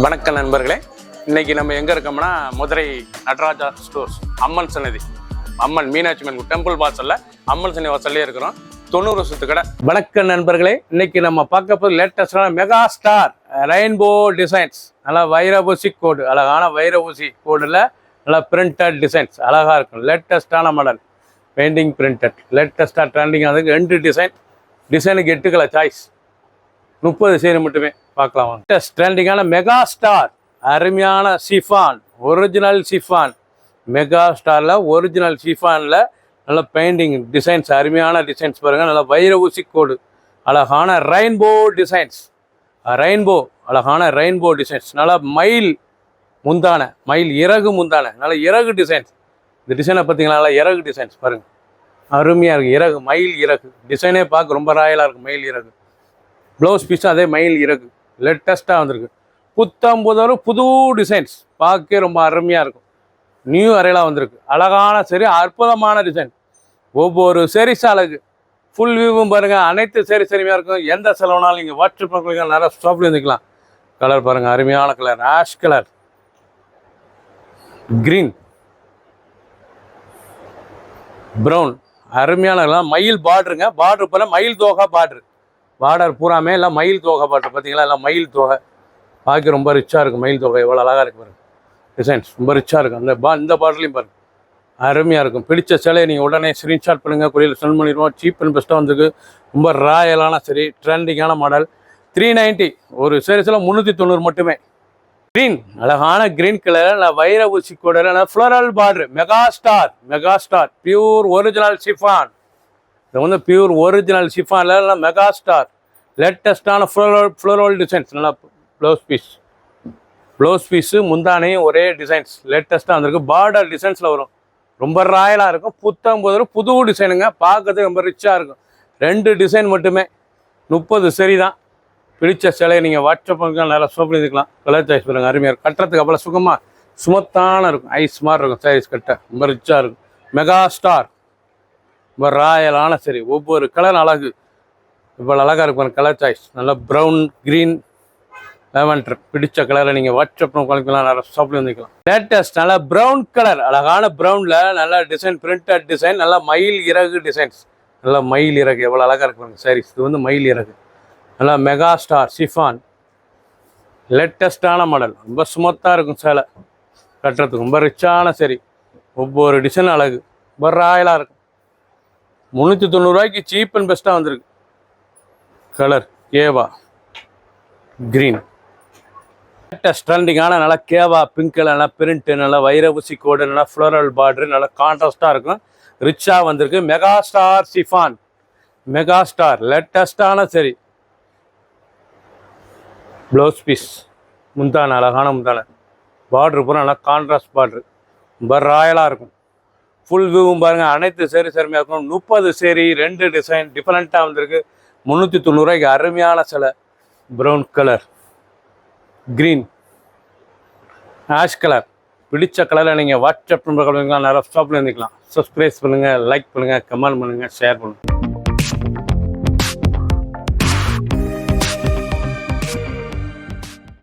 வணக்கம் நண்பர்களே, இன்னைக்கு நம்ம எங்க இருக்கோம்னா மதுரை நடராஜா ஸ்டோர்ஸ் அம்மன் சன்னதி, அம்மன் மீனாட்சி அம்மன் டெம்பிள் வாசல்ல அம்மன் சன்னதி வாசல்லே இருக்கிறோம். 90 வருஷத்து கடை. வணக்கம் நண்பர்களே, இன்னைக்கு நம்ம பார்க்க போது லேட்டஸ்டான மெகா ஸ்டார் ரெயின்போ டிசைன்ஸ். நல்லா வைரபூசி கோடு, அழகான வைரபூசி கோடுல நல்லா பிரிண்டட் டிசைன்ஸ் அழகா இருக்கும். லேட்டஸ்டான மாடல் பெயிண்டிங் பிரிண்டட் லேட்டஸ்டாக ட்ரெண்டிங். அதுக்கு 2 டிசைனுக்கு 8 கலர் சாய்ஸ், 30 சேரி மட்டுமே பார்க்கலாம். ட்ரெண்டிங்கான மெகா ஸ்டார் அருமையான சிஃபான், ஒரிஜினல் சிஃபான். மெகா ஸ்டாரில் ஒரிஜினல் சிஃபானில் நல்ல பெயிண்டிங் டிசைன்ஸ், அருமையான டிசைன்ஸ் பாருங்கள். நல்ல வைர ஊசி கோடு, அழகான ரெயின்போ டிசைன்ஸ், அழகான ரெயின்போ டிசைன்ஸ். நல்லா மயில் முந்தான, மயில் இறகு முந்தான, நல்ல இறகு டிசைன்ஸ். இந்த டிசைனை பார்த்தீங்களா, நல்லா இறகு டிசைன்ஸ் பாருங்கள், அருமையாக இருக்குது. இறகு, மயில் இறகு டிசைனே பார்க்க ரொம்ப ராயலாக இருக்குது. மயில் இறகு ப்ளவுஸ் பீஸும் அதே மயில் இறகு லேட்டஸ்ட்டாக வந்திருக்கு. புது டிசைன்ஸ், பார்க்க ரொம்ப அருமையாக இருக்கும். நியூ அரையலாக வந்திருக்கு. அழகான சரி, அற்புதமான டிசைன். ஒவ்வொரு சேரீஸ் அழகு. ஃபுல் வியூவும் பாருங்கள். அனைத்து சேரீஸுமே இருக்கும். எந்த செலவுனாலும் நீங்கள் வாட்ஸ்அப் பண்ணுறீங்க, நிறைய ஸ்டாப்லேயும் வந்துக்கலாம். கலர் பாருங்கள், அருமையான colour, ash colour, green, brown, அருமையான மயில் பார்டருங்க. பார்டர் போல மயில் தோகா பார்டர் பூராமே எல்லாம் மயில் தோகை பாட்டு பார்த்தீங்களா, எல்லாம் மயில் தோகை. பார்க்க ரொம்ப ரிச்சாக இருக்கும். மயில் தோகை எவ்வளோ அழகாக இருக்குது பாருங்கள். டிசைன்ஸ் ரொம்ப ரிச்சாக இருக்கும். இந்த பார்டர்லையும் பாருங்கள், அருமையாக இருக்கும். பிடிச்ச சிலையை நீங்கள் உடனே ஸ்க்ரீன்ஷாட் பண்ணுங்கள், கொரியரில் சென்ட் பண்ணிடுவோம். சீப் அண்ட் பெஸ்ட்டாக வந்திருக்கு. ரொம்ப ராயலான சரி, ட்ரெண்டிங்கான மாடல். 390 ஒரு சீரீஸில் 390 மட்டுமே. க்ரீன், அழகான க்ரீன் கலர், வைர ஊசி கூட floral border. Mega star pure original chiffon. இது வந்து பியூர் ஒரிஜினல் சிஃபானில் மெகா ஸ்டார் லேட்டஸ்டான ஃப்ளோரல் டிசைன்ஸ். நல்லா ப்ளவுஸ் பீஸு முந்தானையும் ஒரே டிசைன்ஸ் லேட்டஸ்ட்டாக வந்திருக்கு. பார்டர் டிசைன்ஸில் வரும். ரொம்ப ராயலாக இருக்கும். புது டிசைனுங்க. பார்க்கறதுக்கு ரொம்ப ரிச்சாக இருக்கும். 2 டிசைன் மட்டுமே, 30 சரி தான். பிடிச்ச சிலையை நீங்கள் வாட்ஸ்அப் பண்ணிக்கலாம், நல்லா சோப் பண்ணிக்கலாம். கலர் சாய்ஸ் பண்ணுங்கள், அருமையாக இருக்கும். கட்டுறதுக்கு அவ்வளோ சுகமாக சுமத்தான இருக்கும். ஐஸ் மாதிரி இருக்கும் சாரீஸ் கட்ட, ரொம்ப ரிச்சாக இருக்கும். மெகா ஸ்டார் ரொம்ப ராயலான சரி. ஒவ்வொரு கலர் அழகு, இவ்வளோ அழகாக இருக்கும். கலர் சாய்ஸ் நல்லா ப்ரௌன், க்ரீன், லெவன்டர். பிடிச்ச கலரை நீங்கள் வாட்ஸ்அப் குழந்தைக்கலாம், நல்லா ஷாப்லேயும் வந்துக்கலாம். லேட்டஸ்ட் நல்லா ப்ரௌன் கலர், அழகான ப்ரௌனில் நல்லா டிசைன், பிரிண்டட் டிசைன், நல்லா மயில் இறகு டிசைன்ஸ். நல்லா மயில் இறகு எவ்வளோ அழகாக இருக்கும் சாரீஸ். இது வந்து மயில் இறகு. நல்லா மெகா ஸ்டார் சிஃபான், லேட்டஸ்டான மாடல். ரொம்ப சுமத்தாக இருக்கும் சேலை கட்டுறதுக்கு. ரொம்ப ரிச்சான சரி. ஒவ்வொரு டிசைன் அழகு, ரொம்ப ராயலாக இருக்கும். 390 ரூபாய்க்கு சீப் அண்ட் பெஸ்ட்டாக வந்திருக்கு. கலர் கேவா க்ரீன், லேட்டஸ்ட் ட்ரெண்டிங்கான நல்லா கேவா பிங்க் கலர், நல்லா பிரிண்ட்டு, நல்லா வைரபூசி கோடு, நல்லா ஃப்ளோரல் பார்டரு, நல்லா கான்ட்ராஸ்டாக இருக்கும். ரிச்சாக வந்திருக்கு. Mega star chiffon, mega star லேட்டஸ்டான சரி. ப்ளவுஸ் பீஸ் முந்தான, அழகான முந்தான. பார்டரு பூரா நல்லா கான்ட்ராஸ்ட் பார்டரு, ரொம்ப ராயலாக இருக்கும். ஃபுல் வியூவும் பாருங்கள். அனைத்து சேரி சேருமையாக இருக்கும். 30 சேரி, 2 டிசைன் டிஃப்ரெண்ட்டாக வந்திருக்கு. 390 ரூபாய்க்கு அருமையான சிலை. Brown colour, green, ash colour. பிடிச்ச கலரை நீங்கள் வாட்ஸ்அப் நம்பர் நிறைய ஸ்டாப்பில் இருந்துக்கலாம். சப்ஸ்கிரைப் பண்ணுங்கள், லைக் பண்ணுங்கள், கமெண்ட் பண்ணுங்கள், ஷேர் பண்ணுங்கள்.